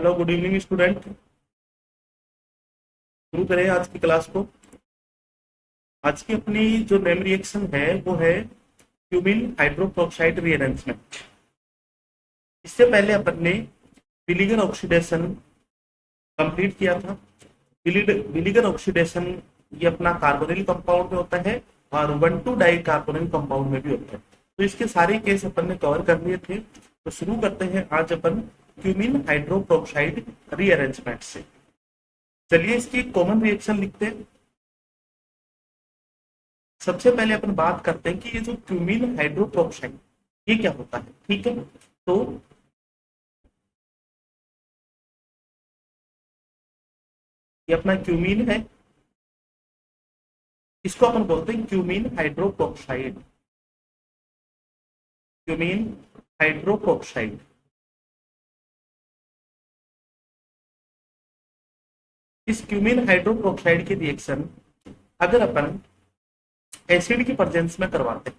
Hello, good evening student. शुरू करें आज की क्लास को। आज की अपनी जो नेम रिएक्शन है वो है क्यूमिन हाइड्रोक्लोराइड रीअरेंजमेंट। इससे पहले अपन ने विलिगर ऑक्सीडेशन कंप्लीट किया था। विलिगर ऑक्सीडेशन ये अपना कार्बोनिल कंपाउंड में होता है और 1,2 डाई कार्बोनिल कंपाउंड में भी होता है। तो इसके सारे केस अपन ने कवर कर लिए थे। तो शुरू करते हैं आज अपन क्यूमिन हाइड्रोक्लोराइड रीअरेंजमेंट से। चलिए इसकी कॉमन रिएक्शन लिखते हैं। सबसे पहले अपन बात करते हैं कि ये जो क्यूमीन हाइड्रोक्लोराइड ये क्या होता है। ठीक है, तो ये अपना क्यूमीन है, इसको अपन बोलते हैं क्यूमीन हाइड्रोक्लोराइड। Cumene hydrochloride. इस क्यूमीन हाइड्रोक्लोराइड की रिएक्शन अगर अपन एसिड की प्रेजेंस में करवाते हैं,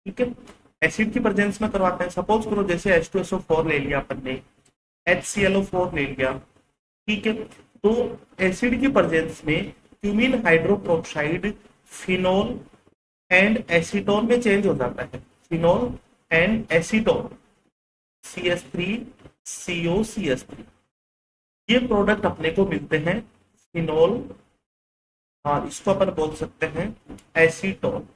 ठीक है, एसिड की प्रेजेंस में करवाते हैं। सपोज करो जैसे H2SO4 ले लिया अपन ने, HClO4 ले लिया, ठीक है। तो एसिड की प्रेजेंस में cumene hydrochloride phenol and acetone में चेंज हो जाता है। फिनोल एंड एसीटोन, CH3COCH3, ये प्रोडक्ट अपने को मिलते हैं फिनोल, और इसको अपन बोल सकते हैं एसीटोन।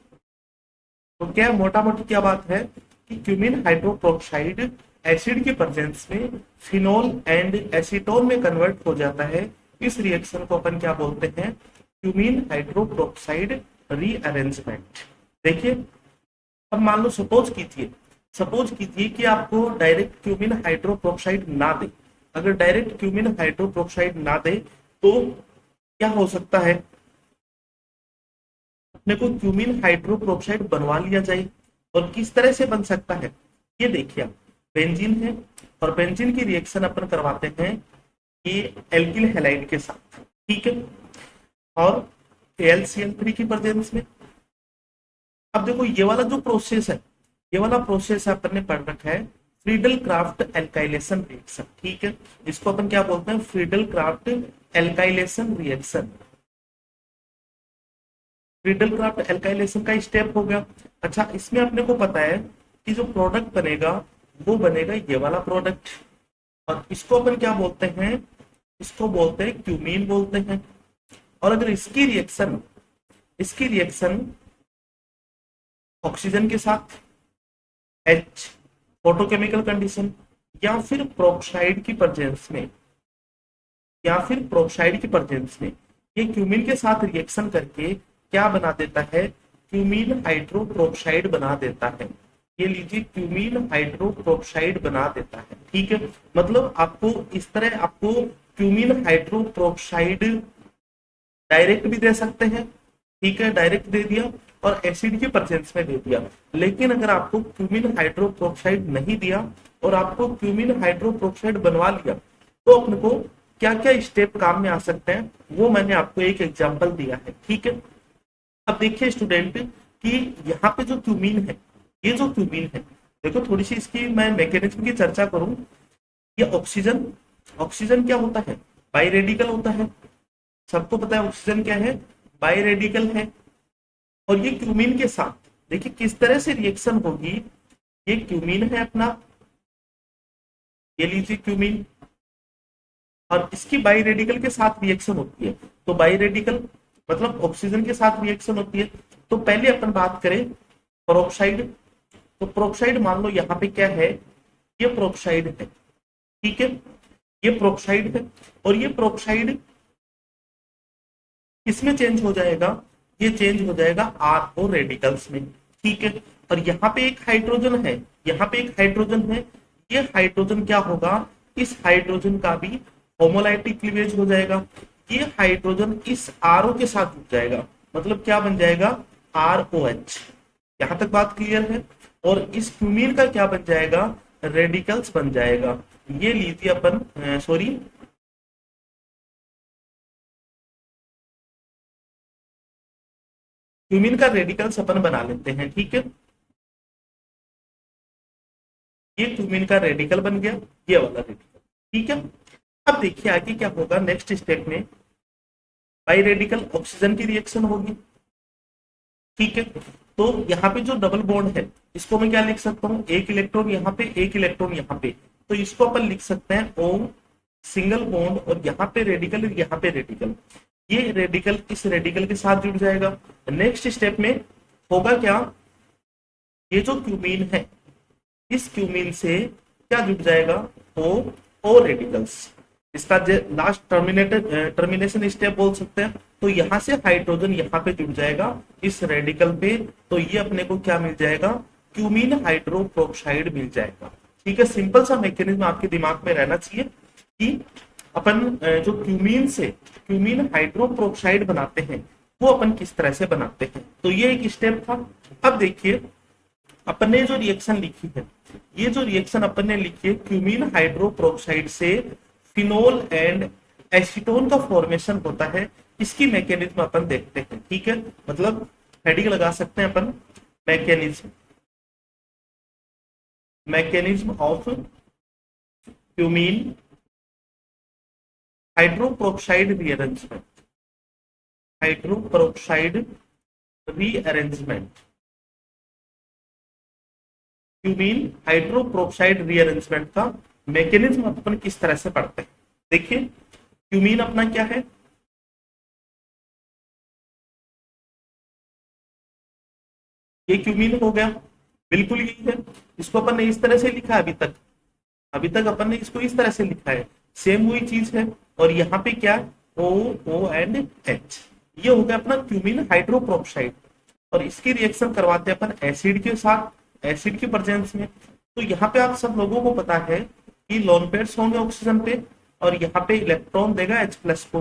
तो क्या मोटा मोटी क्या बात है कि क्यूमीन हाइड्रोक्लोराइड एसिड की प्रेजेंस में फिनोल एंड एसीटोन में कन्वर्ट हो जाता है। इस रिएक्शन को अपन क्या बोलते हैं, क्यूमीन हाइड्रोक्लोराइड रीअरेंजमेंट। देखिए, अब मान लो सपोज कीजिए कि आपको डायरेक्ट क्यूमीन हाइड्रोक्लोराइड ना दे। अगर डायरेक्ट क्यूमीन हाइड्रोक्लोराइड ना दे तो क्या हो सकता है, अपने को क्यूमीन हाइड्रोक्लोराइड बनवा लिया जाए। और किस तरह से बन सकता है ये देखिए। आप बेंजीन है और बेंजीन की रिएक्शन अपन करवाते हैं ये एल्किल हैलाइड के साथ, ठीक है, और AlCl3 की प्रेजेंस में। अब देखो ये वाला जो प्रोसेस है, ये वाला प्रोसेस अपन ने पढ़ रखा है फ्रीडल क्राफ्ट एल्काइलेशन रिएक्शन, ठीक है। इसको अपन क्या बोलते हैं, Friedel craft alkylation reaction. Friedel craft alkylation का स्टेप हो गया। अच्छा, इसमें अपने को पता है कि जो प्रोडक्ट बनेगा वो बनेगा ये वाला प्रोडक्ट, और इसको अपन क्या बोलते हैं, इसको बोलते हैं क्यूमीन बोलते हैं। और अगर इसकी रिएक्शन ऑक्सीजन के साथ, H फोटोकेमिकल कंडीशन, या फिर प्रोक्साइड की प्रेजेंस में, ये क्यूमीन के साथ रिएक्शन करके क्या बना देता है, क्यूमीन हाइड्रोक्लोराइड बना देता है। ये लीजिए, क्यूमीन हाइड्रोक्लोराइड बना देता है, ठीक है। मतलब आपको इस तरह आपको क्यूमीन हाइड्रोक्लोराइड डायरेक्ट भी दे सकते हैं, ठीक है, डायरेक्ट दे दिया और एसिड की प्रेजेंस में दे दिया। लेकिन अगर आपको क्यूमीन हाइड्रोक्लोराइड नहीं दिया और आपको क्यूमीन हाइड्रोक्लोराइड बनवा लिया तो अपने को क्या क्या स्टेप काम में आ सकते हैं वो मैंने आपको एक एग्जांपल दिया है, ठीक है। अब देखिए स्टूडेंट कि यहाँ पे जो क्यूमीन है, ये जो क्यूमीन है, देखो थोड़ी सी इसकी मैं मैकेनिज्म की चर्चा करूं। ये ऑक्सीजन, ऑक्सीजन क्या होता है, बाई रेडिकल होता है। सबको पता है ऑक्सीजन क्या है, बाई रेडिकल है। और ये क्यूमीन के साथ देखिए किस तरह से रिएक्शन होगी। ये क्यूमीन है अपना, ये लीजिए क्यूमीन, और इसकी बाई रेडिकल के साथ रिएक्शन होती है। तो बाई रेडिकल मतलब ऑक्सीजन के साथ रिएक्शन होती है। तो पहले अपन बात करें प्रोक्साइड। तो प्रोक्साइड मान लो यहाँ पे क्या है, ये प्रोक्साइड है, ठीक है, ये प्रोक्साइड है। और ये प्रोक्साइड किसमें चेंज हो जाएगा, ये चेंज हो जाएगा R4 रेडिकल्स में, ठीक है। और यहाँ पे एक हाइड्रोजन है, यहाँ पे एक हाइड्रोजन है। ये हाइड्रोजन क्या होगा, इस हाइड्रोजन का भी होमोलाइटिक क्लीवेज हो जाएगा। ये हाइड्रोजन इस RO के साथ जुड़ जाएगा, मतलब क्या बन जाएगा, ROH। यहाँ तक बात क्लियर है। और इस क्यूमीन का क्या बन जाएगा, रेडिकल्स बन जाएगा। ये लीजिए अपन सॉरी, क्यूमीन का रेडिकल्स अपन बना लेते हैं, ठीक है। ये क्यूमीन का रेडिकल बन गया, ये वाला रेडिकल, ठीक है। अब देखिए आगे क्या होगा नेक्स्ट स्टेप में, पाई रेडिकल ऑक्सीजन की रिएक्शन होगी, ठीक है। तो यहाँ पे जो डबल बॉन्ड है इसको मैं क्या लिख सकता हूँ, एक इलेक्ट्रॉन यहाँ पे एक इलेक्ट्रॉन यहाँ पे, तो इसको अपन लिख सकते हैं ओ सिंगल बॉन्ड, और यहाँ पे रेडिकल और यहाँ पे रेडिकल, ये रेडिकल इस रेडिकल के साथ जुड़ जाएगा। नेक्स्ट स्टेप में होगा क्या, ये जो क्यूमीन है इस क्यूमीन से क्या जुड़ जाएगा, ओ रेडिकल्स, इसका लास्ट टर्मिनेशन स्टेप बोल सकते हैं। तो यहां से हाइड्रोजन यहाँ पे जुड़ जाएगा इस रेडिकल पे, तो ये अपने को क्या मिल जाएगा, क्यूमीन हाइड्रोप्रोक्साइड मिल जाएगा। ठीक है, सिंपल सा मैकेनिज्म आपके दिमाग में रहना चाहिए कि अपन जो क्यूमीन हाइड्रोप्रोक्साइड बनाते हैं वो अपन किस तरह से बनाते हैं। तो ये एक स्टेप था। अब देखिए अपन ने जो रिएक्शन लिखी है, ये जो रिएक्शन अपन ने लिखी है क्यूमीन हाइड्रोप्रोक्साइड से फिनोल एंड एसीटोन का फॉर्मेशन होता है, इसकी मैकेनिज्म अपन देखते हैं। ठीक है, मतलब हेडिंग लगा सकते हैं अपन, mechanism of cumene hydroperoxide rearrangement, cumene hydroperoxide rearrangement का मैकेनिज्म अपन किस तरह से पढ़ते हैं। देखिए क्यूमीन अपना क्या है, ये क्यूमीन हो गया, बिल्कुल यही है। इसको अपन ने इस तरह से लिखा है अभी तक अपन ने इसको इस तरह से लिखा है, सेम वही चीज है। और यहाँ पे क्या ओ एंड एच, ये हो गया अपना क्यूमीन हाइड्रोप्रोक्साइड। और इसकी रिएक्शन करवाते हैं अपन एसिड के साथ, एसिड की प्रेजेंस में। तो यहाँ पे आप सब लोगों को पता है कि लोन पेयर्स होंगे ऑक्सीजन पे, और यहाँ पे इलेक्ट्रॉन देगा H+ को,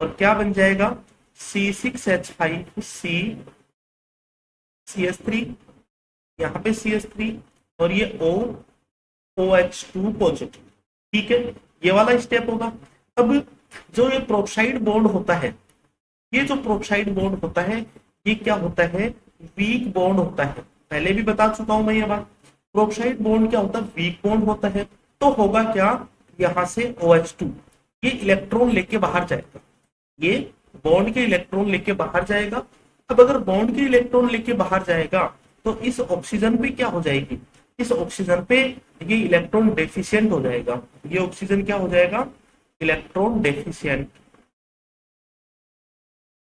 और क्या बन जाएगा C6H5 CH3, यहाँ पे CH3, और ये OH2 पॉजिटिव। ठीक है, ये वाला स्टेप होगा। अब जो ये प्रोक्साइड बॉन्ड होता है, ये जो प्रोक्साइड बॉन्ड होता है ये क्या होता है, वीक बॉन्ड होता है। पहले भी बता चुका हूं मैं ये बात, प्रोक्साइड बॉन्ड क्या होता है, वीक बॉन्ड होता है। तो होगा क्या, यहां से OH2 ये इलेक्ट्रॉन लेके बाहर जाएगा, ये बॉन्ड के इलेक्ट्रॉन लेके बाहर जाएगा। अब अगर बॉन्ड के इलेक्ट्रॉन लेके बाहर जाएगा तो इस ऑक्सीजन पे क्या हो जाएगी, इस ऑक्सीजन पे ये इलेक्ट्रॉन डेफिशिएंट हो जाएगा, ये ऑक्सीजन क्या हो जाएगा, इलेक्ट्रॉन डेफिशिएंट,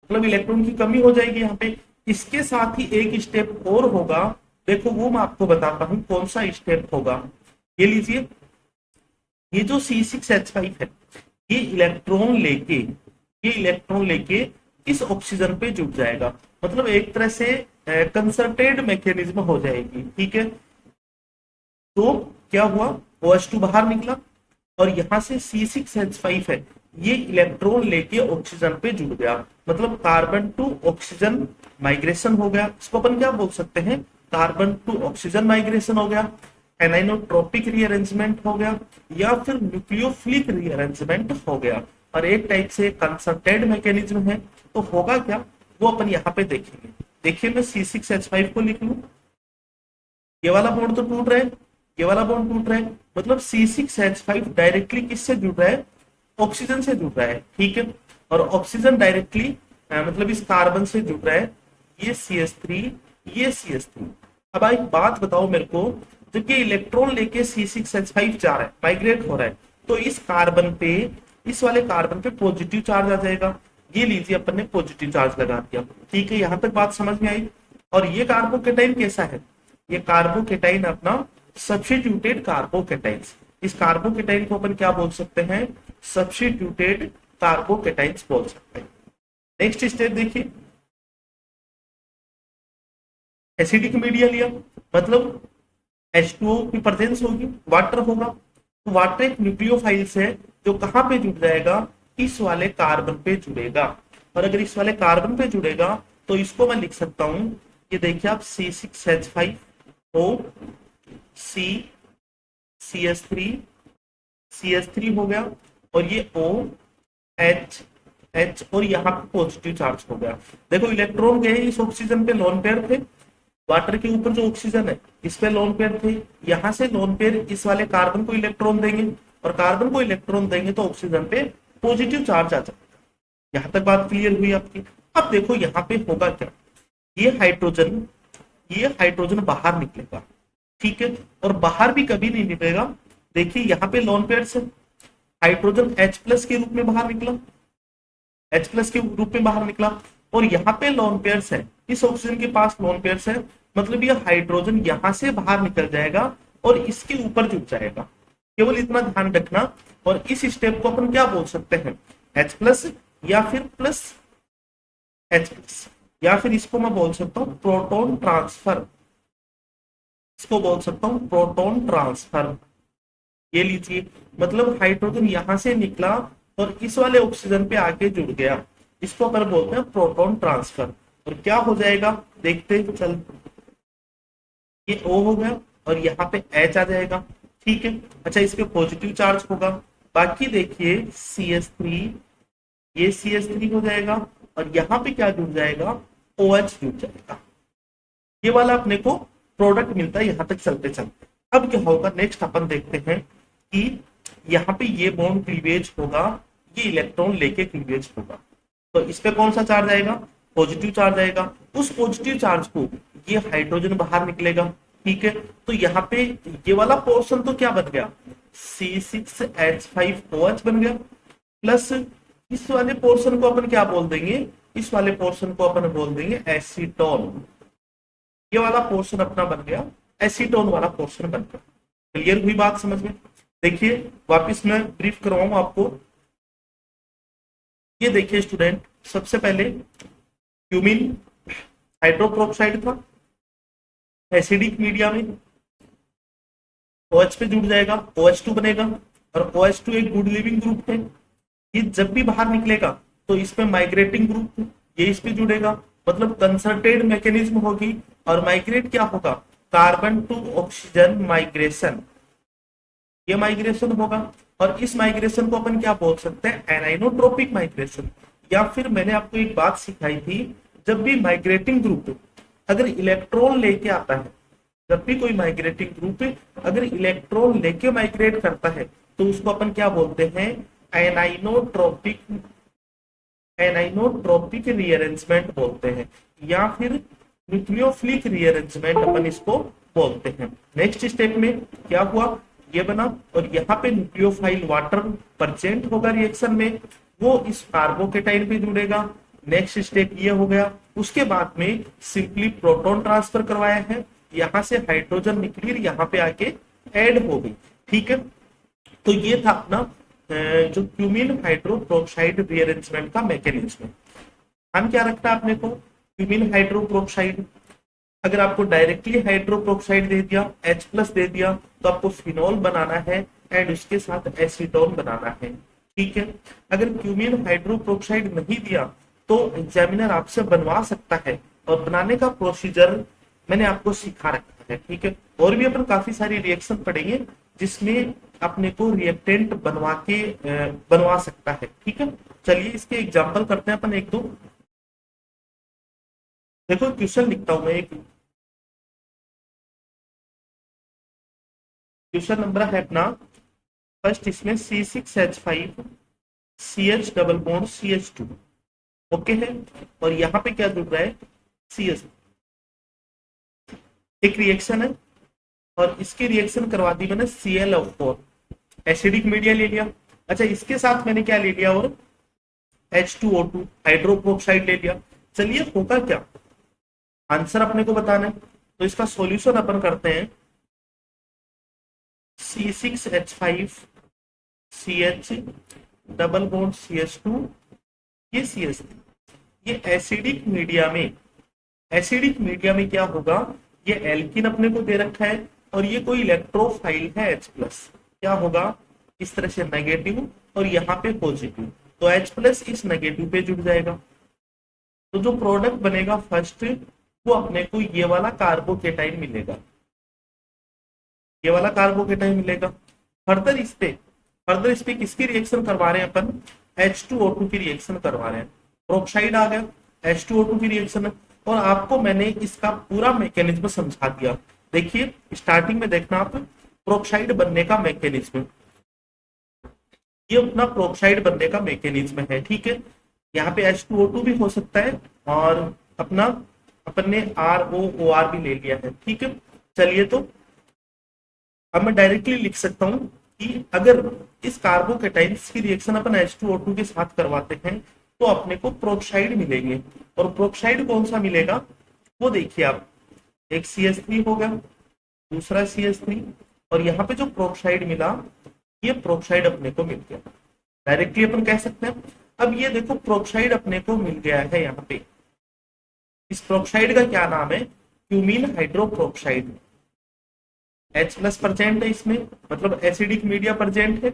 मतलब इलेक्ट्रॉन की कमी हो जाएगी यहाँ पे। इसके साथ ही एक स्टेप और होगा, देखो वो मैं आपको बताता हूं कौन सा स्टेप होगा। ये लीजिए, ये जो C6H5 है ये इलेक्ट्रॉन लेके इस ऑक्सीजन पे जुड़ जाएगा, मतलब एक तरह से कंसर्टेड मैकेनिज्म हो जाएगी। ठीक है, तो क्या हुआ, OH2 बाहर निकला, और यहां से C6H5 है ये इलेक्ट्रॉन लेके ऑक्सीजन पे जुड़ गया, मतलब कार्बन टू ऑक्सीजन माइग्रेशन हो गया। इसको अपन क्या बोल सकते हैं, कार्बन टू ऑक्सीजन माइग्रेशन हो गया, एनाइनोट्रोपिक रीअरेंजमेंट हो गया, या फिर न्यूक्लियोफिलिक रीअरेंजमेंट हो गया। और एक टाइप से कंसर्टेड मैकेनिज्म है। तो होगा क्या, वो अपन यहाँ पे देखेंगे। देखिए मैं C6H5 को लिख लूं, ये वाला बॉन्ड तो टूट रहा है, ये वाला बॉन्ड टूट रहा है, मतलब C6H5 डायरेक्टली किससे जुड़ रहा है, ऑक्सीजन से जुड़ रहा है। ठीक है, और ऑक्सीजन डायरेक्टली मतलब इस कार्बन से जुड़ रहा है, ये CH3 ये CH3। अब एक बात बताओ मेरे को, जब ये इलेक्ट्रॉन लेके C6H5 जा रहा है, माइग्रेट हो रहा है, तो इस कार्बन पे, इस वाले कार्बन पे पॉजिटिव चार्ज आ जाएगा। ये लीजिए अपन ने पॉजिटिव चार्ज लगा दिया। ठीक है, यहां तक बात समझ में आई। और ये कार्बोकेटाइन कैसा है, ये कार्बोकेटाइन अपना सब्स्टिट्यूटेड कार्बोकेटाइन्स, इस कार्बोकेटाइन को अपन क्या बोल सकते हैं, सब्स्टिट्यूटेड कार्बोकेटाइन्स बोल सकते हैं। नेक्स्ट स्टेप देखिए, एसिडिक मीडिया लिया, मतलब H2O की प्रेजेंस होगी, वाटर होगा। तो वाटर एक न्यूक्लियोफाइल्स है जो कहां पे जुड़ जाएगा, इस वाले कार्बन पे जुड़ेगा। और अगर इस वाले कार्बन पे जुड़ेगा तो इसको मैं लिख सकता हूं, ये देखिए आप C6H5 O CH3 हो गया, और ये OH और यहाँ पे पॉजिटिव चार्ज हो गया। देखो इलेक्ट्रॉन गए इस ऑक्सीजन पे, लोन पेयर थे, वाटर के ऊपर जो ऑक्सीजन है इस पे लोन पेयर थे, यहाँ से लोन पेयर इस वाले कार्बन को इलेक्ट्रॉन देंगे, और कार्बन को इलेक्ट्रॉन देंगे तो ऑक्सीजन पे पॉजिटिव चार्ज आ जाएगा। यहां तक बात क्लियर हुई आपकी। अब देखो यहाँ पे होगा क्या, ये हाइड्रोजन बाहर निकलेगा, ठीक है, और बाहर भी कभी नहीं निकलेगा। देखिए यहाँ पे लोन पेयर्स है, हाइड्रोजन H+ के रूप में बाहर निकला, H+ के रूप में बाहर निकला, और यहाँ पे लोन पेयर्स है, इस ऑक्सीजन के पास लोन पेयर्स है, मतलब ये हाइड्रोजन यहां से बाहर निकल जाएगा और इसके ऊपर जुड़ जाएगा। केवल इतना ध्यान रखना। और इस स्टेप को अपन क्या बोल सकते हैं, H+ या फिर प्लस H+, या फिर इसको मैं बोल सकता हूँ प्रोटॉन ट्रांसफर, इसको बोल सकता हूँ प्रोटॉन ट्रांसफर। ये लीजिए, मतलब हाइड्रोजन यहां से निकला और इस वाले ऑक्सीजन पे आके जुड़ गया, इसको अपन बोलते हैं प्रोटॉन ट्रांसफर। और क्या हो जाएगा देखते हैं, चल ये O हो गया और यहाँ पे H आ जाएगा, ठीक है। अच्छा, इस पे पॉजिटिव चार्ज होगा। बाकी देखिए CH3, ये CH3 हो जाएगा और यहाँ पे क्या जुड़ जाएगा, OH जुड़ जाएगा। ये वाला अपने को प्रोडक्ट मिलता है यहाँ तक चलते चलते। अब क्या होगा, नेक्स्ट अपन देखते हैं कि यहाँ पे ये बॉन्ड क्लीवेज होगा, ये इलेक्ट्रॉन लेके क्लीवेज होगा, तो इस पे कौन सा चार्ज आएगा, पॉजिटिव चार्ज आएगा। उस पॉजिटिव चार्ज को ये हाइड्रोजन बाहर निकलेगा, ठीक है। तो यहाँ पे ये वाला पोर्शन तो क्या बन गया, C6H5OH बन गया, प्लस इस वाले पोर्शन को अपन क्या बोल देंगे, इस वाले पोर्शन को अपन बोल देंगे एसीटोन। ये वाला पोर्शन अपना बन गया एसीटोन वाला पोर्शन बन गया। क्लियर हुई बात समझ में। देखिए वापस मैं ब्रीफ करवाऊं आपको। ये देखिए स्टूडेंट, सबसे पहले क्यूमीन हाइड्रोक्लोराइड था, एसिडिक मीडिया में OH पे जुड़ जाएगा, OH2 बनेगा, और OH2 एक गुड लिविंग ग्रुप है। ये जब भी बाहर निकलेगा तो इसमें माइग्रेटिंग ग्रुप, ये इस पे जुड़ेगा, मतलब कंसर्टेड मैकेनिज्म होगी। और माइग्रेट क्या होगा, कार्बन टू ऑक्सीजन माइग्रेशन, ये माइग्रेशन होगा। और इस माइग्रेशन को अपन क्या बोल सकते हैं, एनाइनोट्रोपिक माइग्रेशन। या फिर मैंने आपको एक बात सिखाई थी, जब भी माइग्रेटिंग ग्रुप अगर इलेक्ट्रॉन लेके आता है, जब भी कोई माइग्रेटिंग ग्रुप अगर इलेक्ट्रॉन लेके माइग्रेट करता है तो उसको अपन क्या बोलते हैं, एनाइनोट्रोपिक रीअरेंजमेंट बोलते हैं, या फिर न्यूक्लियोफिलिक रीअरेंजमेंट अपन इसको बोलते हैं। नेक्स्ट स्टेप में क्या हुआ, ये बना, और यहाँ पे न्यूक्लियोफाइल वाटर प्रेजेंट होगा रिएक्शन में, वो इस कार्बोकेटाइन पे जुड़ेगा। नेक्स्ट स्टेप ये हो गया। उसके बाद में सिंपली प्रोटॉन ट्रांसफर करवाया है, यहाँ से हाइड्रोजन निकली यहाँ पे आके ऐड हो गई, ठीक है। तो ये था अपना जो क्यूमीन हाइड्रोक्लोराइड रीअरेंजमेंट का मैकेनिज्म। हम क्या रखना है अपने को, क्यूमीन हाइड्रोक्लोराइड अगर आपको डायरेक्टली हाइड्रोक्लोराइड दे दिया, H+ दे दिया, तो आपको फिनॉल बनाना है एंड उसके साथ एसीटोन बनाना है, ठीक है। अगर क्यूमीन हाइड्रोक्लोराइड नहीं दिया तो एग्जामिनर आपसे बनवा सकता है, और बनाने का प्रोसीजर मैंने आपको सिखा रखा है, ठीक है। और भी अपन काफी सारी रिएक्शन पढ़ेंगे जिसमें अपने को रिएक्टेंट बनवा सकता है, ठीक है। चलिए इसके एग्जाम्पल करते हैं अपन एक दो। देखो क्वेश्चन लिखता हूं मैं एक, क्वेश्चन नंबर है अपना फर्स्ट, इसमें C6H5 CH double bond CH2 okay है, और यहाँ पे क्या जुड़ रहा है CS, एक रिएक्शन है, और इसकी रिएक्शन करवा दी मैंने ClO4, एसिडिक मीडिया ले लिया। अच्छा, इसके साथ मैंने क्या ले लिया, और H2O2 हाइड्रोक्लोराइड ले लिया। चलिए होगा क्या, आंसर अपने को बताना है, तो इसका सॉल्यूशन अपन करते हैं। C6H5 CH double bond CH2, ये CH3, ये एसिडिक मीडिया में क्या होगा, ये एल्किन अपने को दे रखा है, और ये कोई इलेक्ट्रोफाइल है H+, क्या होगा इस तरह से नेगेटिव और यहाँ पे पॉजिटिव, तो H+ इस नेगेटिव पे जुड़ जाएगा। तो जो प्रोडक्ट बनेगा फर्स्ट, वो अपने को ये वाला कार्बोकेटाइन मिलेगा, ये वाला कार्बोकेटाइन मिलेगा। फर्दर इस पे किसकी रिएक्शन करवा रहे हैं अपन, H2O2 की रिएक्शन करवा रहे हैं, प्रोक्साइड आ गया, H2O2 की रिएक्शन है। और आपको मैंने इसका पूरा मैकेनिज्म समझा दिया। देखिए स्टार्टिंग में देखना आप, प्रोक्साइड बनने का मैकेनिज्म, ये अपना प्रोक्साइड बनने का मैकेनिज्म है। ठीक है, यहाँ पे H2O2 भी हो सकता है और अपना अपन ने ROOR भी ले लिया है। ठीक है, चलिए तो अब मैं डायरेक्टली लिख सकता हूं कि अगर इस कार्बोकेटाइन्स की रिएक्शन अपन H2O2 के साथ करवाते हैं तो अपने को प्रोक्साइड मिलेंगे। और प्रोक्साइड कौन सा मिलेगा वो देखिए आप, एक CH3 होगा, दूसरा CH3, और यहाँ पे जो प्रोक्साइड मिला ये प्रोक्साइड अपने को मिल गया। डायरेक्टली अपन कह सकते हैं। अब ये देखो प्रोक्साइड अपने को मिल गया है। यहाँ पे इस प्रोक्साइड का क्या नाम है, क्यूमीन हाइड्रोप्रोक्साइड। H प्लस प्रेजेंट है इसमें, मतलब एसिडिक मीडिया प्रेजेंट है।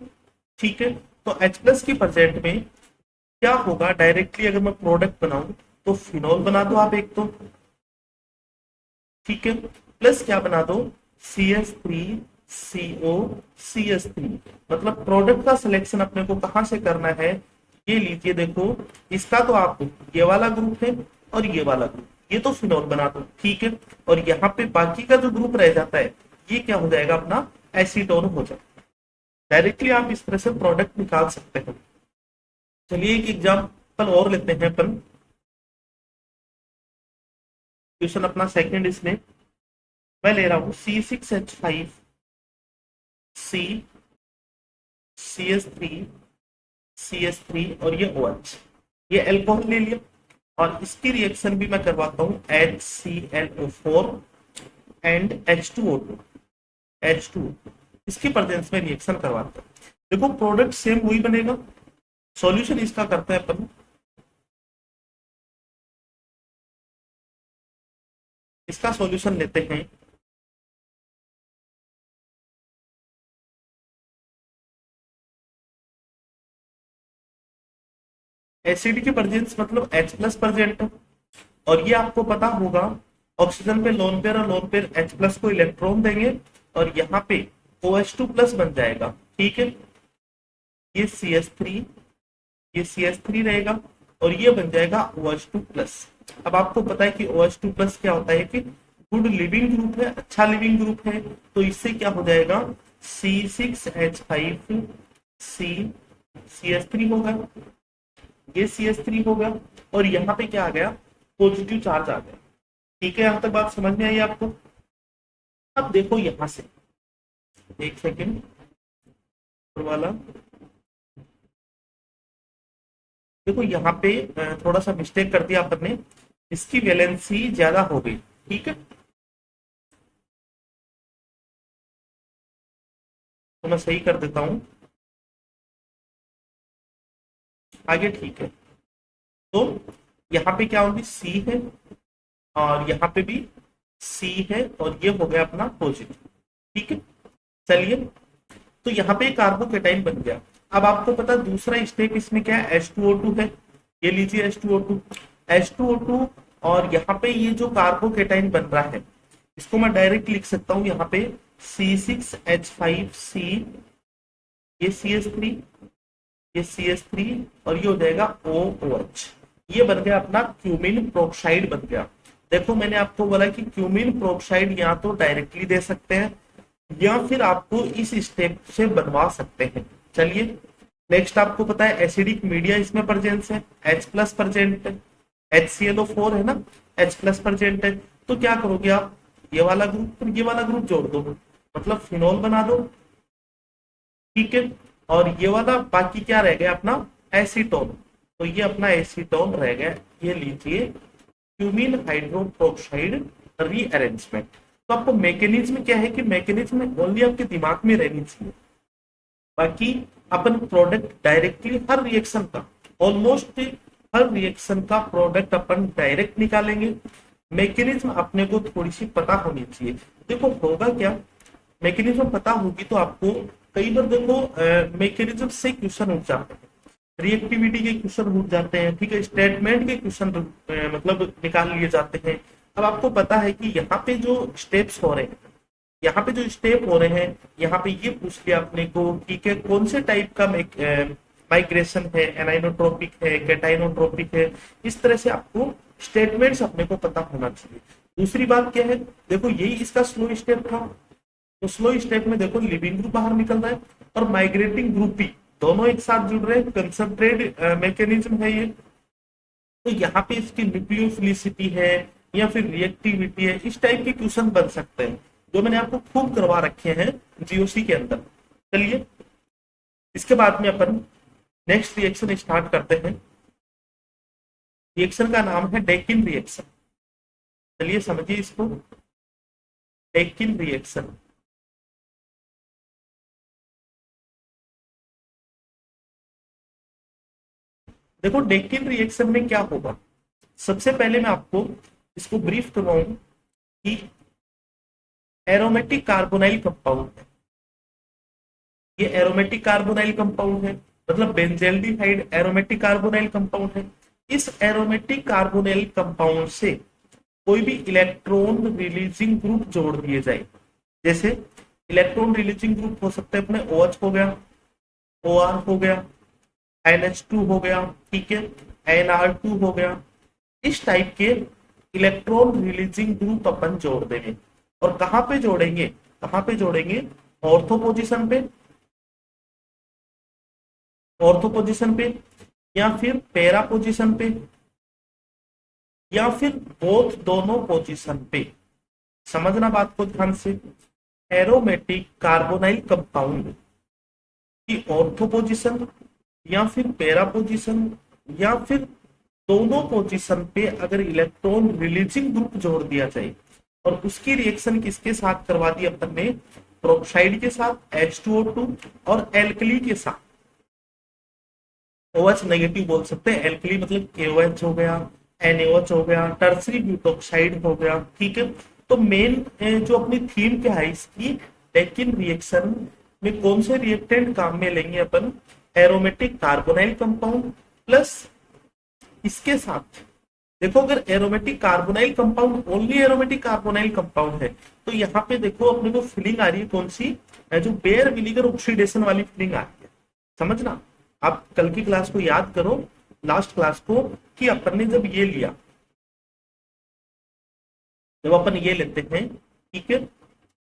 ठीक है, तो H प्लस की प्रेजेंट में क्या होगा, डायरेक्टली अगर मैं प्रोडक्ट बनाऊं तो फिनोल बना दो आप एक तो। ठीक है, प्लस क्या बना दो, CH3COCH3। मतलब प्रोडक्ट का सिलेक्शन अपने को कहां से करना है, ये लीजिए देखो, इसका तो आप ये वाला ग्रुप है और ये वाला ग्रुप, ये तो फिनोल बना दो। ठीक है, और यहाँ पे बाकी का जो ग्रुप रह जाता है ये क्या हो जाएगा, अपना एसीटोन हो जाएगा। डायरेक्टली आप इस तरह से प्रोडक्ट निकाल सकते हैं। चलिए एक एग्जांपल और लेते हैं अपन। क्वेश्चन अपना सेकंड, इसमें मैं ले रहा हूं C6H5 C CH3 CH3 और ये OH, ये एल्कोहल ले लिया और इसकी रिएक्शन भी मैं करवाता हूं HClO4 एंड H2O2 इसकी प्रेजेंस में रिएक्शन करवाते हैं। देखो प्रोडक्ट सेम वही बनेगा। सॉल्यूशन इसका करते हैं अपन, इसका सॉल्यूशन लेते हैं। एसिड की प्रेजेंस मतलब H प्लस प्रेजेंट है, और ये आपको पता होगा ऑक्सीजन पे लोन पेयर और लोन पेयर H प्लस को इलेक्ट्रॉन देंगे और यहाँ पे OH2 प्लस बन जाएगा। ठीक है, ये CH3, ये CH3 रहेगा और ये बन जाएगा OH2 प्लस। अब आपको पता है कि OH2 प्लस क्या होता है कि गुड लिविंग ग्रुप है, अच्छा लिविंग ग्रुप है। तो इससे क्या हो जाएगा, C6H5 C CH3 होगा, ये CH3 होगा और यहाँ पे क्या आ गया, पॉजिटिव चार्ज आ गया। ठीक है, यहां तक बात समझ में आई आपको। अब देखो यहां से एक सेकेंड वाला, देखो यहाँ पे थोड़ा सा मिस्टेक कर दिया अपन ने, इसकी वैलेंसी ज्यादा हो गई। ठीक है, तो मैं सही कर देता हूं आगे। ठीक है, तो यहाँ पे क्या होगी, C है और यहाँ पे भी C है और ये हो गया अपना पॉजिटिव। ठीक है, चलिए तो यहाँ पे कार्बोकेटाइन बन गया। अब आपको पता दूसरा स्टेप इसमें क्या है, H2O2 है। ये लीजिए H2O2 और यहाँ पे ये जो कार्बोकेटाइन बन रहा है इसको मैं डायरेक्ट लिख सकता हूँ यहाँ पे C6H5C, ये CH3, ये CH3 और ये हो जाएगा OOH। ये बन गया अपना क्यूमीन प्रोक्साइड बन गया। देखो मैंने आपको बोला कि क्यूमीन प्रोक्साइड या तो डायरेक्टली दे सकते हैं या फिर आपको इस स्टेप से बनवा सकते हैं। चलिए नेक्स्ट, आपको पता है एसिडिक मीडिया इसमें प्रेजेंस है, H प्लस प्रेजेंट है, HClO4 है ना, H प्लस प्रेजेंट है। तो क्या करोगे आप, ये वाला ग्रुप और ये वाला ग्रुप जोड़ दो, मतलब फिनोल बना दो। ठीक है, और ये वाला बाकी क्या रह गया अपना एसीटोन, तो ये अपना एसीटोन रह गया। ये लीजिए क्यूमीन हाइड्रोप्रोक्साइड रीअरेंजमेंट। तो आपको मैकेनिज्म क्या है कि मैकेनिज्म ओनली आपके दिमाग में रहनी चाहिए, बाकी अपन प्रोडक्ट डायरेक्टली हर रिएक्शन का, ऑलमोस्ट हर रिएक्शन का प्रोडक्ट अपन डायरेक्ट निकालेंगे। मैकेनिज्म अपने को थोड़ी सी पता होनी चाहिए। देखो होगा क्या, मैकेनिज्म पता होगी तो आपको कई बार देखो मैकेनिज्म से क्वेश्चन उठ जाते हैं, रिएक्टिविटी के क्वेश्चन उठ जाते हैं। ठीक है, स्टेटमेंट के क्वेश्चन मतलब निकाल लिए जाते हैं। अब आपको पता है कि यहाँ पे जो स्टेप्स हो रहे हैं, यहाँ पे जो स्टेप हो रहे हैं, यहाँ पे ये पूछ लिया अपने को ठीक है कौन से टाइप का माइग्रेशन है, एनाइनोट्रोपिक है, कैटाइनोट्रोपिक है। इस तरह से आपको स्टेटमेंट्स अपने को पता होना चाहिए। दूसरी बात क्या है, देखो यही इसका स्लो स्टेप था, तो स्लो स्टेप में देखो लिविंग ग्रुप बाहर निकल रहा है और माइग्रेटिंग ग्रुप भी दोनों एक साथ जुड़ रहे हैं, कंसंट्रेट मैकेनिज्म है ये। तो यहाँ पे इसकी न्यूक्लियोफिलिसिटी है या फिर रिएक्टिविटी है, इस टाइप के क्वेश्चन बन सकते हैं, जो मैंने आपको खूब करवा रखे हैं जीओसी के अंदर। चलिए इसके बाद में अपन नेक्स्ट रिएक्शन स्टार्ट करते हैं। रिएक्शन का नाम है डेकिन रिएक्शन। चलिए समझिए इसको, डेकिन रिएक्शन। देखो डेकिन रिएक्शन में क्या होगा, सबसे पहले मैं आपको इसको ब्रीफ करवाऊं कि एरोमेटिक कार्बोनाइल कंपाउंड है, ये एरोमेटिक कार्बोनाइल कंपाउंड है, मतलब बेंजेल्डिहाइड एरोमेटिक कार्बोनाइल कंपाउंड है। इस एरोमेटिक कार्बोनाइल कंपाउंड से कोई भी इलेक्ट्रॉन रिलीजिंग ग्रुप जोड़ दिए जाए, जैसे इलेक्ट्रॉन रिलीजिंग ग्रुप हो सकते हैं अपने OH हो गया, OR हो गया, NH2 हो गया, ठीक है, NR2 हो गया, इस टाइप के इलेक्ट्रॉन रिलीजिंग ग्रुप अपन जोड़ देंगे। और कहां पे जोड़ेंगे, कहां पे जोड़ेंगे, ऑर्थो पोजीशन पे, ऑर्थो पोजीशन पे, या फिर पैरा पोजीशन पे, या फिर बोथ दोनों पोजीशन पे। समझना बात को ध्यान से, एरोमेटिक कार्बोनाइल कंपाउंड की ऑर्थो पोजीशन या फिर पैरा पोजीशन या फिर दोनों पोजीशन पे अगर इलेक्ट्रॉन रिलीजिंग ग्रुप जोड़ दिया जाए और उसकी रिएक्शन किसके साथ करवा दी अपन ने, प्रोक्साइड के साथ H2O2 और एल्कली के साथ, OH नेगेटिव बोल सकते हैं, एल्कली मतलब KOH हो गया, NaOH हो गया, टर्सरी ब्यूटोक्साइड हो गया, ठीक है। तो मेन जो अपनी थीम क्या है इसकी, डेकिन रिएक्शन में कौन से रिएक्टेंट काम में लेंगे अपन, एरोमेटिक कार्बोनाइल कंपाउंड प्लस इसके साथ, देखो अगर aromatic carbonyl compound, only aromatic carbonyl compound है, तो यहाँ पे देखो अपने को फीलिंग आ रही है कौन सी, जो बेयर विनेगर ऑक्सीडेशन वाली फीलिंग आ रही है। समझना, आप कल की क्लास को याद करो, लास्ट क्लास को, कि अपन ने जब ये लिया, जब अपन ये लेते हैं, ठीक है,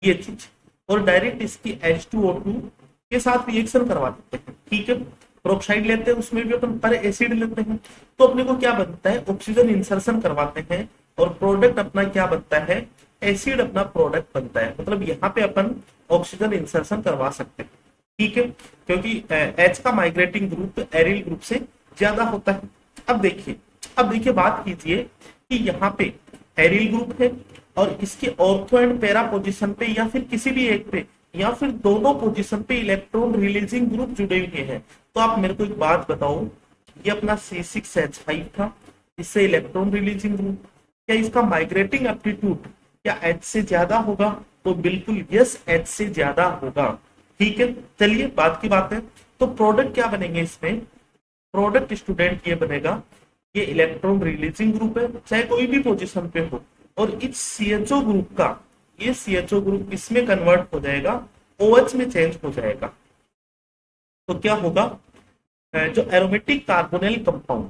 ये चीज, और डायरेक्ट इसकी H2O2 के साथ रिएक्शन करवा देते हैं, ठीक है, प्रोक्साइड लेते हैं, उसमें भी अपन पर एसिड लेते हैं, तो अपने को क्या बनता है, ऑक्सीजन इंसर्शन करवाते हैं, और प्रोडक्ट अपना क्या बनता है, एसिड अपना प्रोडक्ट बनता है। मतलब यहाँ पे अपन ऑक्सीजन इंसर्शन करवा सकते हैं, ठीक है, क्योंकि H का माइग्रेटिंग ग्रुप एरिल ग्रुप से ज्यादा होता है। अब देखिए, अब देखिए बात कीजिए कि यहाँ पे एरिल ग्रुप है और इसके ऑर्थो एंड पैरा पोजीशन पे या फिर किसी भी एक पे या फिर दोनों पोजीशन पे इलेक्ट्रॉन रिलीजिंग ग्रुप जुड़े हुए हैं। तो आप मेरे को एक बात बताओ, ये अपना C6H5 था, इससे इलेक्ट्रॉन रिलीजिंग ग्रुप, क्या इसका माइग्रेटिंग एप्टीट्यूड क्या H से ज्यादा होगा, तो बिल्कुल यस, H से ज्यादा होगा, ठीक है। चलिए बात की बात है, तो प्रोडक्ट क्या बनेंगे इसमें, प्रोडक्ट स्टूडेंट ये बनेगा, ये इलेक्ट्रॉन रिलीजिंग ग्रुप है चाहे कोई भी पोजीशन पे हो, और इस CHO ग्रुप का, ये CHO ग्रुप इसमें कन्वर्ट हो जाएगा, OH में चेंज हो जाएगा। तो क्या होगा, जो aromatic carbonyl compound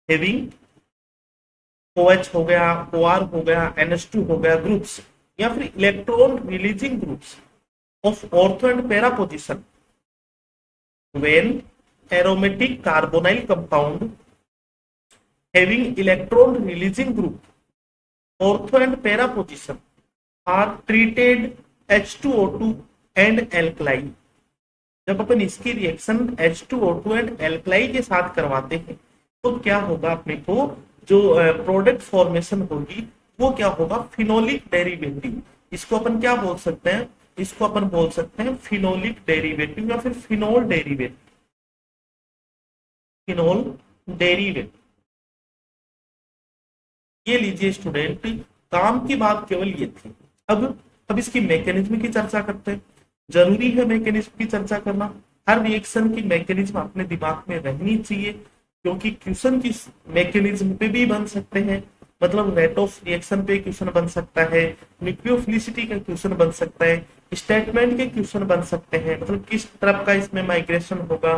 having OH हो गया, OR हो गया, NH2 हो गया ग्रुप्स, या फिर electron releasing groups of ortho and para position, when aromatic carbonyl compound having electron releasing group ortho and para position are treated H2O2 and alkali। जब अपन इसकी रिएक्शन H2O2 एंड एल्कलाई के साथ करवाते हैं तो क्या होगा, अपने को जो प्रोडक्ट फॉर्मेशन होगी वो क्या होगा, फिनोलिक डेरिवेटिव। इसको अपन क्या बोल सकते हैं, इसको अपन बोल सकते हैं फिनोलिक डेरिवेटिव या फिर फिनोल डेरिवेटिव, फिनोल डेरिवेटिव। ये लीजिए स्टूडेंट, काम की बात केवल ये थी। अब इसकी मैकेनिज्म की चर्चा करते हैं। जरूरी है मैकेनिज्म की चर्चा करना, हर रिएक्शन की मैकेनिज्म अपने दिमाग में रहनी चाहिए, क्योंकि क्वेश्चन की मैकेनिज्म पे भी बन सकते हैं, मतलब रेट ऑफ रिएक्शन पे क्वेश्चन बन सकता है, न्यूक्लियोफिलिसिटी का क्वेश्चन बन सकता है, स्टेटमेंट के क्वेश्चन बन सकते हैं, मतलब किस तरफ का इसमें माइग्रेशन होगा,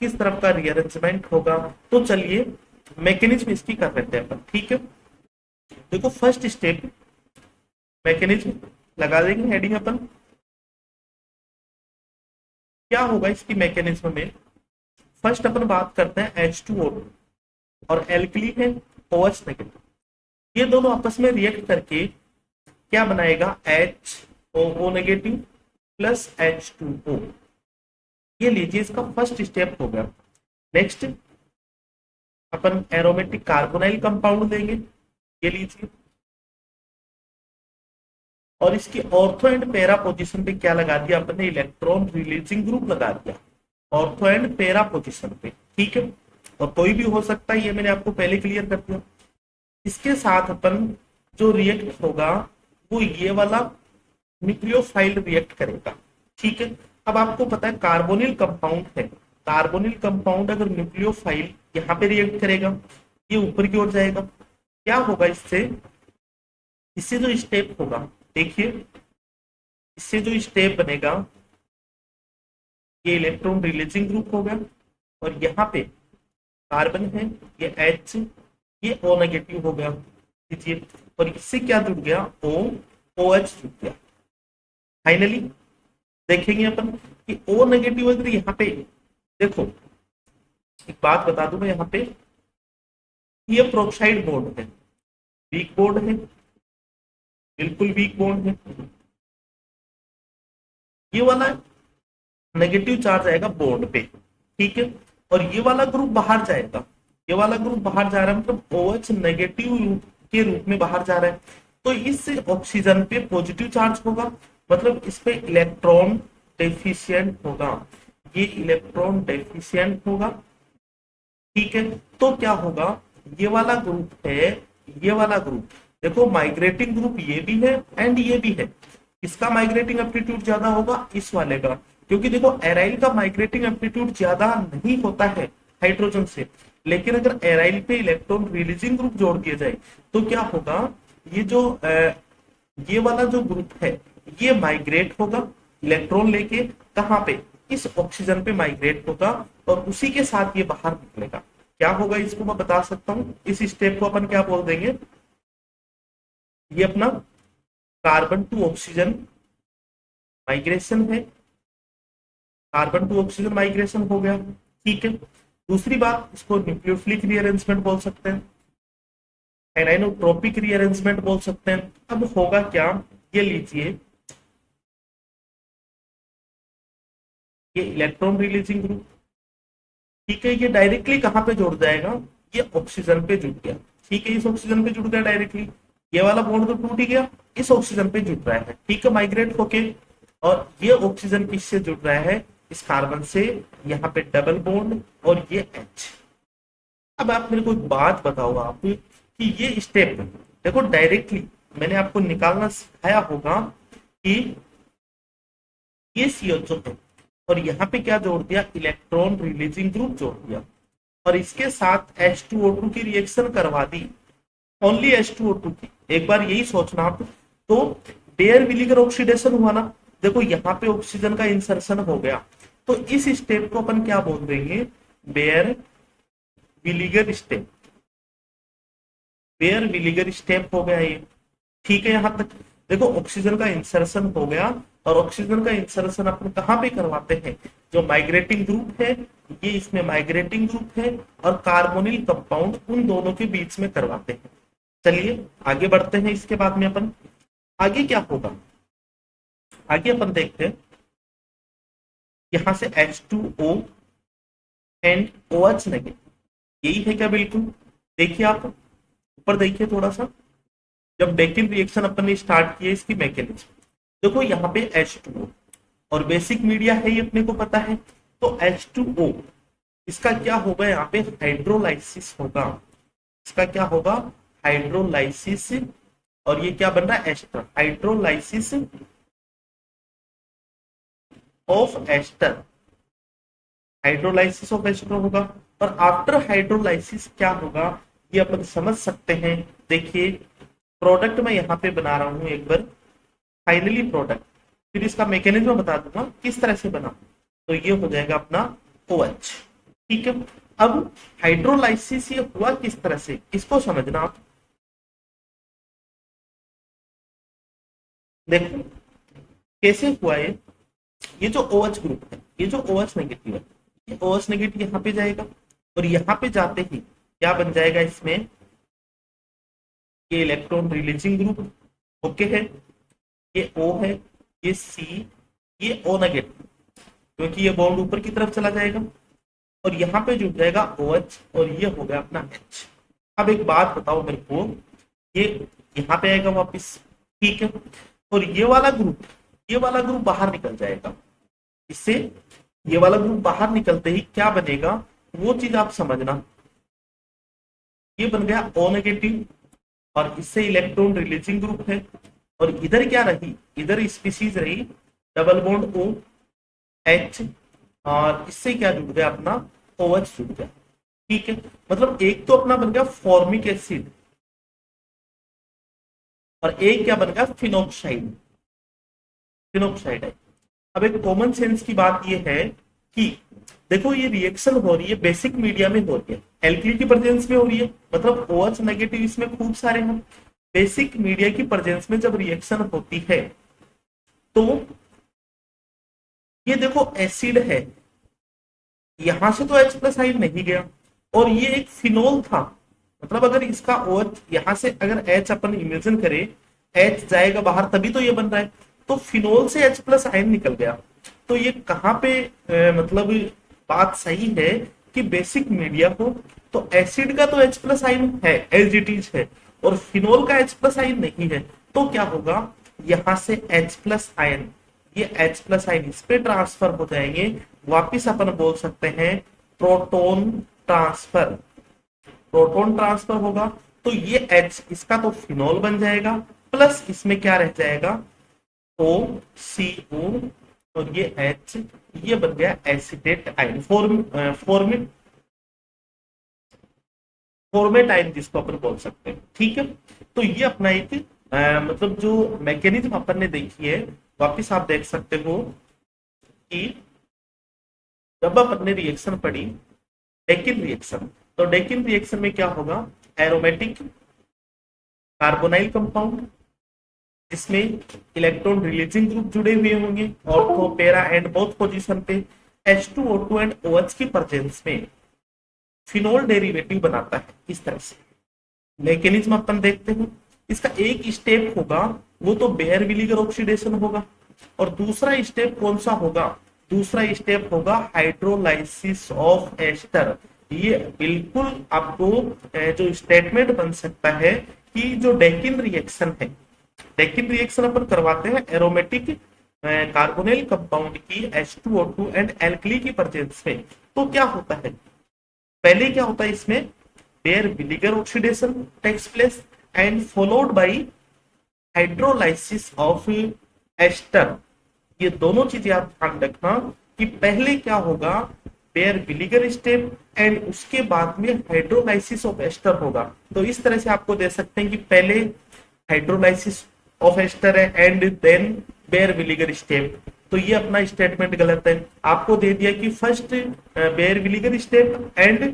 किस तरफ का रीअरेंजमेंट होगा। तो चलिए मैकेनिज्म इसकी कर लेते हैं अपन, ठीक है। देखो फर्स्ट स्टेप, मैकेनिज्म लगा देंगे हेडिंग अपन, क्या होगा इसकी मैकेनिज्म में, फर्स्ट अपन बात करते हैं H2O2 और एल्कली है OH नेगेटिव। ये दोनों आपस में रिएक्ट करके क्या बनाएगा, HOO नेगेटिव प्लस H2O। ये लीजिए इसका फर्स्ट स्टेप हो गया। नेक्स्ट अपन एरोमेटिक कार्बोनाइल कंपाउंड लेंगे, ये लीजिए, और इसकी ऑर्थो एंड पैरा पोजीशन पे क्या लगा दिया अपने, इलेक्ट्रॉन रिलीजिंग ग्रुप लगा दिया ऑर्थो एंड पैरा पोजीशन पे, ठीक है। और कोई भी हो सकता है, ये मैंने आपको पहले क्लियर कर दिया। इसके साथ अपन जो रिएक्ट होगा वो ये वाला न्यूक्लियोफाइल रिएक्ट करेगा, ठीक है। अब आपको पता है कार्बोनिल कंपाउंड है, कार्बोनिल कंपाउंड अगर न्यूक्लियोफाइल यहाँ पे रिएक्ट करेगा, ये ऊपर की ओर जाएगा, क्या होगा इससे, इससे जो स्टेप होगा, देखिए इससे जो स्टेप बनेगा, ये इलेक्ट्रॉन रिलीजिंग ग्रुप होगा और यहाँ पे कार्बन है, ये H, ये O नेगेटिव हो गया, देखिए, और इससे क्या जुड़ गया, OH जुड़ गया। फाइनली देखेंगे अपन कि O नेगेटिव अगर यहाँ पे, देखो एक बात बता दूं मैं, यहाँ पे ये प्रोक्साइड बॉन्ड है, वीक बॉन्ड है, बिल्कुल वीक बॉन्ड है। ये वाला नेगेटिव चार्ज आएगा बॉन्ड पे, ठीक है, और ये वाला ग्रुप बाहर जाएगा, ये वाला ग्रुप बाहर जा रहा है, मतलब OH नेगेटिव के रूप में बाहर जा रहा है, तो इस ऑक्सीजन पे पॉजिटिव चार्ज होगा, मतलब इस पे इलेक्ट्रॉन डेफिशिएंट होगा, ये इलेक्ट्रॉन डेफिशिएंट होगा, ठीक है। तो क्या होगा, ये वाला ग्रुप है, ये वाला ग्रुप, देखो माइग्रेटिंग ग्रुप ये भी है एंड ये भी है, इसका माइग्रेटिंग एप्टीट्यूड ज्यादा होगा इस वाले का, क्योंकि देखो एराइल का माइग्रेटिंग एप्टीट्यूड ज्यादा नहीं होता है हाइड्रोजन से, लेकिन अगर एराइल पे इलेक्ट्रॉन रिलीजिंग ग्रुप जोड़ दिया जाए तो क्या होगा, ये जो ये वाला जो ग्रुप है ये माइग्रेट होगा इलेक्ट्रॉन लेके, कहाँ पे, इस ऑक्सीजन पे माइग्रेट होगा और उसी के साथ ये बाहर निकलेगा। क्या होगा इसको मैं बता सकता हूँ, इस स्टेप को अपन क्या बोल देंगे, ये अपना कार्बन टू ऑक्सीजन माइग्रेशन है, कार्बन टू ऑक्सीजन माइग्रेशन हो गया, ठीक है। दूसरी बात, इसको न्यूक्लियोफिलिक रीअरेंजमेंट बोल सकते हैं, एनाइनोट्रोपिक रीअरेंजमेंट बोल सकते हैं। अब होगा क्या, ये लीजिए, ये इलेक्ट्रॉन रिलीजिंग ग्रुप, ठीक है, ये डायरेक्टली कहां पे जुड़ जाएगा, ये ऑक्सीजन पे जुड़ गया, ठीक है, इस ऑक्सीजन पे जुड़ गया डायरेक्टली, ये वाला बॉन्ड तो टूट ही गया, इस ऑक्सीजन पे जुड़ रहा है, ठीक है, माइग्रेट होके, और ये ऑक्सीजन किससे जुड़ रहा है, इस कार्बन से, यहाँ पे डबल बॉन्ड और ये H। अब आप मेरे को एक बात बताओ आप कि ये स्टेप देखो डायरेक्टली मैंने आपको निकालना सिखाया होगा कि ये CO2 है और यहाँ पे क्या जोड़ दिया, इलेक्ट्रॉन रिलीजिंग ग्रुप जोड़ दिया और इसके साथ H2O2 की रिएक्शन करवा दी, ओनली H2O2 की। एक बार यही सोचना आप, तो बेयर विलीगर ऑक्सीडेशन हुआ ना, देखो यहाँ पे ऑक्सीजन का इंसर्शन हो गया, तो इस स्टेप को अपन क्या बोल देंगे, bear Villiger step, bear Villiger step हो गया ये, ठीक है। यहां तक देखो ऑक्सीजन का इंसर्शन हो गया और ऑक्सीजन का इंसर्शन अपन कहां पे करवाते हैं, जो माइग्रेटिंग ग्रुप है, ये इसमें माइग्रेटिंग ग्रुप है और कार्बोनिल कंपाउंड, उन दोनों के बीच में करवाते हैं। चलिए आगे बढ़ते हैं, इसके बाद में अपन आगे क्या होगा, आगे अपन देखते हैं, यहां से H2O एंड OH नेगेटिव, यही है क्या, बिल्कुल। देखिए आप ऊपर देखिए थोड़ा सा, जब डेकिन रिएक्शन अपन ने स्टार्ट किया, इसकी मैकेनिज्म देखो, यहाँ पे H2O और बेसिक मीडिया है ये अपने को पता है, तो H2O इसका क्या होगा, यहाँ पे हाइड्रोलाइसिस होगा, इसका क्या होगा, हाइड्रोलाइसिस, और ये क्या बन रहा है, ester, hydrolysis of ester, hydrolysis of ester होगा। और आफ्टर हाइड्रोलाइसिस क्या होगा, ये अपन समझ सकते हैं, देखिए प्रोडक्ट मैं यहाँ पे बना रहा हूँ एक बार, फाइनली प्रोडक्ट, फिर इसका मैकेनिज्म बता दूंगा किस तरह से बना, तो ये हो जाएगा अपना OH, ठीक है। अब हाइड्रोलाइसिस ये हुआ किस तरह से, इसको समझना आप, देखो कैसे हुआ ये जो OH ग्रुप है, ये जो OH नेगेटिव है, OH नेगेटिव यहाँ पे जाएगा और यहाँ पे जाते ही क्या बन जाएगा इसमें, ये इलेक्ट्रॉन रिलीजिंग ग्रुप ओके है, ये O है, ये C, ये O नेगेटिव, क्योंकि ये बॉन्ड ऊपर की तरफ चला जाएगा और यहाँ पे जुड़ जाएगा OH और ये हो गया अपना H। अब एक बात बताओ मेरे को, ये यहाँ पे आएगा वापस, ठीक है, और ये वाला ग्रुप बाहर निकल जाएगा। इससे ये वाला ग्रुप बाहर निकलते ही क्या बनेगा वो चीज आप समझना। ये बन गया O नेगेटिव और इससे इलेक्ट्रॉन रिलीजिंग ग्रुप है, और इधर क्या रही, इधर स्पीसीज रही डबल बॉन्ड O H, और इससे क्या जुड़ गया अपना OH जुड़ गया, ठीक है। मतलब एक तो अपना बन गया फॉर्मिक एसिड और एक क्या बन गया फिनोक्साइड, फिनोक्साइड है। अब एक कॉमन सेंस की बात ये है कि देखो ये रिएक्शन हो रही है बेसिक मीडिया में हो रही है, एल्कली की प्रेजेंस में हो रही है, मतलब OH नेगेटिव इसमें खूब सारे हैं। बेसिक मीडिया की प्रेजेंस में जब रिएक्शन होती है तो ये देखो एसिड है, यहां से तो H प्लस आइन नहीं गया, और ये एक फिनोल था, मतलब अगर इसका OH यहां से अगर H अपन इमेजिन करें, H जाएगा बाहर तभी तो ये बन रहा है, तो फिनोल से H प्लस आयन निकल गया। तो ये कहाँ पे मतलब बात सही है कि बेसिक मीडिया हो तो एसिड का तो H प्लस आयन है एज इट इज है, और फिनोल का H प्लस आयन नहीं है, तो क्या होगा यहां से H प्लस आयन, ये H प्लस आयन इस पे ट्रांसफर हो जाएंगे, वापिस अपन बोल सकते हैं प्रोटोन ट्रांसफर, प्रोटोन ट्रांसफर होगा, तो ये H इसका तो फिनोल बन जाएगा, प्लस इसमें क्या रह जाएगा OCO, और ये H, ये बन गया एसिटेट आयन, फॉर्मेट आयन जिसको अपन बोल सकते हैं, ठीक है। तो ये अपना एक मतलब जो मैकेनिज्म अपन ने देखी है, वापिस आप देख सकते हो कि जब अपन ने रिएक्शन पढ़ी डेकिन रिएक्शन, तो डेकिन रिएक्शन में क्या होगा, एरोमेटिक कार्बोनाइल कंपाउंड जिसमें इलेक्ट्रॉन रिलीजिंग ग्रुप जुड़े हुए होंगे ortho para and both position पे, H2O2 एंड OH की प्रेजेंस में फिनोल डेरिवेटिव बनाता है इस तरह से। मैकेनिज्म अपन देखते हैं, इसका एक स्टेप होगा वो तो बेयर विलीगर ऑक्सीडेशन होगा, और दूसरा स्टेप कौन सा होगा, दूसरा स्टेप होगा हाइड्रोलाइसिस ऑफ एस्टर। ये बिल्कुल आपको जो स्टेटमेंट बन सकता है कि जो डेकिन रिएक्शन है, डेकिन रिएक्शन अपन करवाते हैं एरोमेटिक कार्बोनिल कंपाउंड की H2O2 एंड एल्कली की प्रेजेंस में, तो क्या होता है, पहले क्या होता है इसमें Baeyer Villiger oxidation takes place and followed by hydrolysis of ester. ये दोनों चीजें आप ध्यान रखना कि पहले क्या होगा बेयर विलीगर स्टेप एंड उसके बाद में हाइड्रोलाइसिस ऑफ एस्टर होगा। तो इस तरह से आपको दे सकते हैं कि पहले हाइड्रोलाइसिस ऑफ एस्टर है and then bear Villiger step, तो ये अपना स्टेटमेंट गलत है। आपको दे दिया कि first Baeyer Villiger step and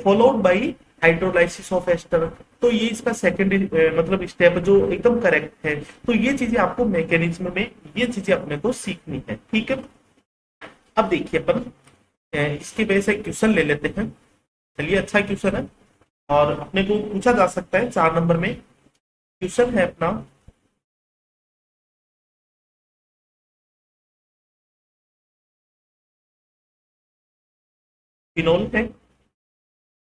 followed by hydrolysis of ester, तो ये इसका सेकंड मतलब स्टेप जो एकदम करेक्ट है। तो ये चीजें आपको मैकेनिज्म में ये चीजें अपने को सीखनी है, ठीक है। अब देखिए अपन इसके बेस एक क्वेश्चन ले लेते हैं, चलिए अच्छा क्वेश्चन है और अपने को पूछा जा सकता है 4 नंबर में। क्वेश्चन है अपना, फिनोल है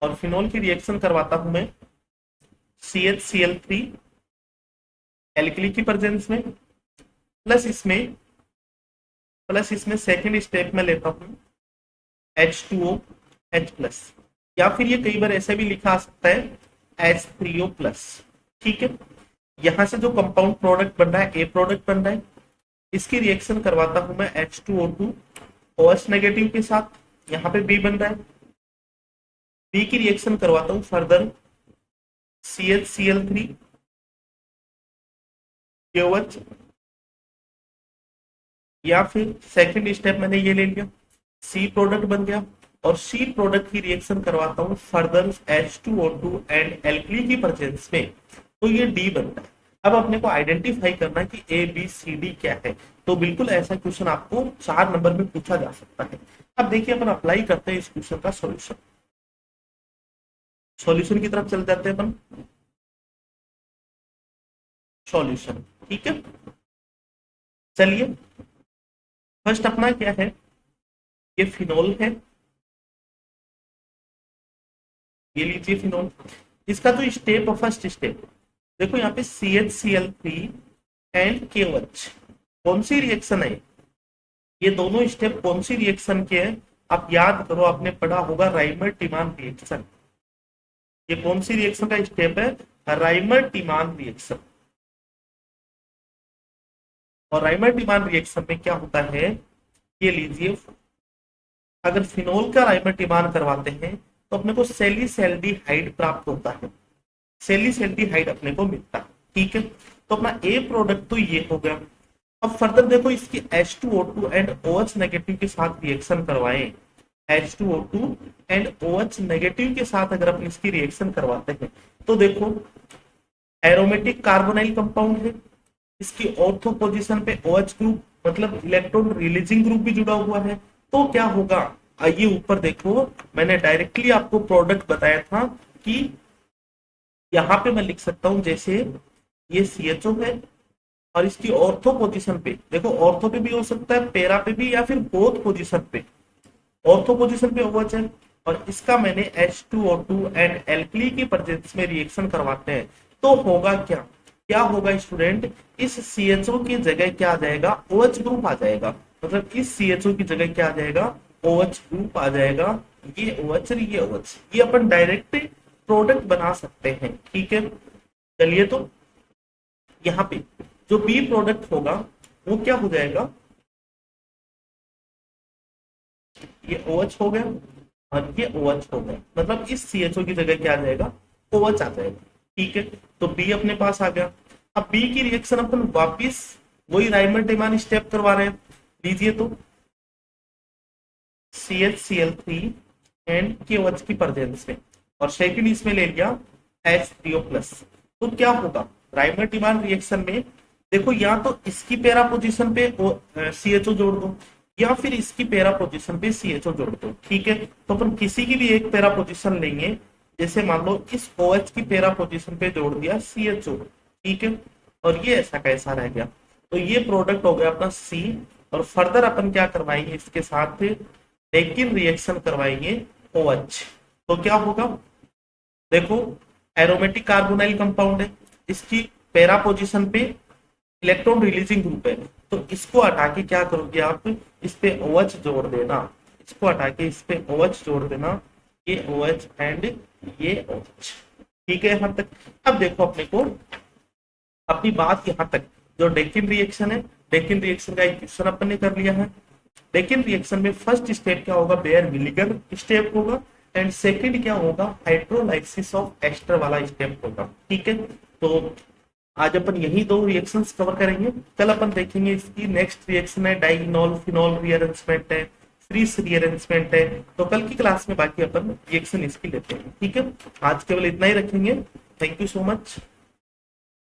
और फिनोल की रिएक्शन करवाता हूं मैं CHCl3 एल्कली की प्रेजेंस में, प्लस इसमें सेकंड स्टेप में लेता हूं H2OH प्लस, या फिर ये कई बार ऐसे भी लिखा आ सकता है H3O प्लस, ठीक है। यहां से जो कंपाउंड प्रोडक्ट बन रहा है A प्रोडक्ट बन रहा है, इसकी रिएक्शन करवाता हूं मैं H2O2 OH नेगेटिव के साथ, यहाँ पे B बन रहा है, B की रिएक्शन करवाता हूं फर्दर CHCl3 KOH, या फिर सेकंड स्टेप मैंने ये ले लिया C प्रोडक्ट बन गया, और C प्रोडक्ट की रिएक्शन करवाता हूं फर्दर H2O2 एंड एल्कली की प्रेजेंस में, तो ये D बनता है। अब अपने को आइडेंटिफाई करना कि A B C D क्या है, तो बिल्कुल ऐसा क्वेश्चन आपको 4 नंबर में पूछा जा सकता है। अब देखिए अपन अप्लाई करते हैं इस क्वेश्चन का सॉल्यूशन। सॉल्यूशन की तरफ चल जाते हैं अपन। सॉल्यूशन, ठीक है। चलिए, फर्स्ट अपना क्या है, ये फिनोल है, ये लीजिए फिनोल। इसका जो स्टेप है, फर्स्ट स्टेप देखो यहाँ पे CHCl3 एंड KOH, कौन सी रिएक्शन है, ये दोनों स्टेप कौन सी रिएक्शन के हैं? आप याद करो, आपने पढ़ा होगा राइमर टिमान रिएक्शन। ये कौन सी रिएक्शन का स्टेप है? Reimer Tiemann reaction. और राइमर टिमान रिएक्शन में क्या होता है, ये लीजिए, अगर फिनोल का राइमर टिमान करवाते हैं तो अपने को सेलिसैल्डिहाइड प्राप्त होता है, सेलिसैल्डिहाइड अपने को मिलता है, ठीक है। तो अपना ए प्रोडक्ट तो ये हो गया। अब फर्दर देखो, इसकी H2O2 एंड OH नेगेटिव के साथ रिएक्शन करवाएं, H2O2 एंड OH नेगेटिव के साथ अगर अपन इसकी रिएक्शन करवाते हैं तो देखो एरोमेटिक कार्बोनाइल कंपाउंड है, इसकी ऑर्थो पोजीशन पे OH ग्रुप मतलब इलेक्ट्रॉन रिलीजिंग ग्रुप भी जुड़ा हुआ है। तो क्या होगा, आइए ऊपर देखो, मैंने डायरेक्टली आपको प्रोडक्ट बताया था कि यहां पे मैं लिख सकता हूं, जैसे ये CHO है और इसकी ऑर्थो पोजीशन पे देखो, ऑर्थो पे भी हो सकता है, पेरा पे भी, या फिर बोथ पोजीशन पे। ऑर्थो पोजीशन पे OH है और इसका मैंने H2O2 एंड एल्कली की प्रेजेंस में रिएक्शन करवाते हैं तो होगा क्या, क्या होगा स्टूडेंट, इस CHO की जगह क्या आ जाएगा, OH ग्रुप आ जाएगा। मतलब इस CHO की जगह क्या आ जाएगा, OH ग्रुप आ जाएगा। ये OH और ये OH, ये अपन डायरेक्ट प्रोडक्ट बना सकते हैं, ठीक है। चलिए, तो यहाँ पे जो बी प्रोडक्ट होगा वो क्या हो जाएगा, ये OH हो गया और ये OH हो गया, मतलब इस CHO की जगह क्या आ जाएगा, OH आ जाएगा, ठीक है। तो बी अपने पास आ गया। अब बी की रिएक्शन अपन वापिस वही राइमर टिमान स्टेप करवा रहे हैं, लीजिए तो CHCl3 एंड KOH की प्रेजेंस में, और सेकंड इसमें ले लिया H3O+। तो क्या होगा, राइमर टिमान रिएक्शन में देखो, या तो इसकी पैरा पोजीशन पे CHO जोड़ दो या फिर इसकी पैरा पोजीशन पे CHO जोड़ दो, ठीक है। तो अपन किसी की भी एक पैरा पोजीशन लेंगे, जैसे मान लो इस OH की पैरा पोजीशन पे जोड़ दिया CHO, ठीक है, और ये ऐसा कैसा रह गया। तो ये प्रोडक्ट हो गया अपना C। और फर्दर अपन क्या करवाएंगे, इसके साथ डेकिन रिएक्शन करवाएंगे OH। तो क्या होगा, देखो एरोमेटिक कार्बोनाइल कंपाउंड है, इसकी पैरा पोजीशन पे इलेक्ट्रॉन रिलीजिंग ग्रुप है, तो इसको हटा के क्या करोगे आप, इस पे OH जोड़ देना, इसको हटा के इस पे OH जोड़ देना, ये OH एंड ये OH, ठीक है यहाँ तक। अब देखो अपने को अपनी बात यहाँ तक, जो डेकिन रिएक्शन है, डेकिन रिएक्शन का एक क्वेश्चन अपन ने कर लिया है। डेकिन रिएक्शन में फर्स्ट स्टेप क्या होगा, बेयर विलिगर स्टेप होगा, एंड सेकंड क्या होगा, हाइड्रोलाइसिस ऑफ एस्टर वाला स्टेप होगा, ठीक है। तो आज अपन यही दो रिएक्शंस कवर करेंगे, कल अपन देखेंगे इसकी नेक्स्ट रिएक्शन है डाइनॉल फिनॉल रीअरेंजमेंट है, फ्रीस रीअरेंजमेंट है। तो कल की क्लास में बाकी अपन रिएक्शन इसकी लेते हैं, ठीक है। आज केवल इतना ही रखेंगे। Thank you so much.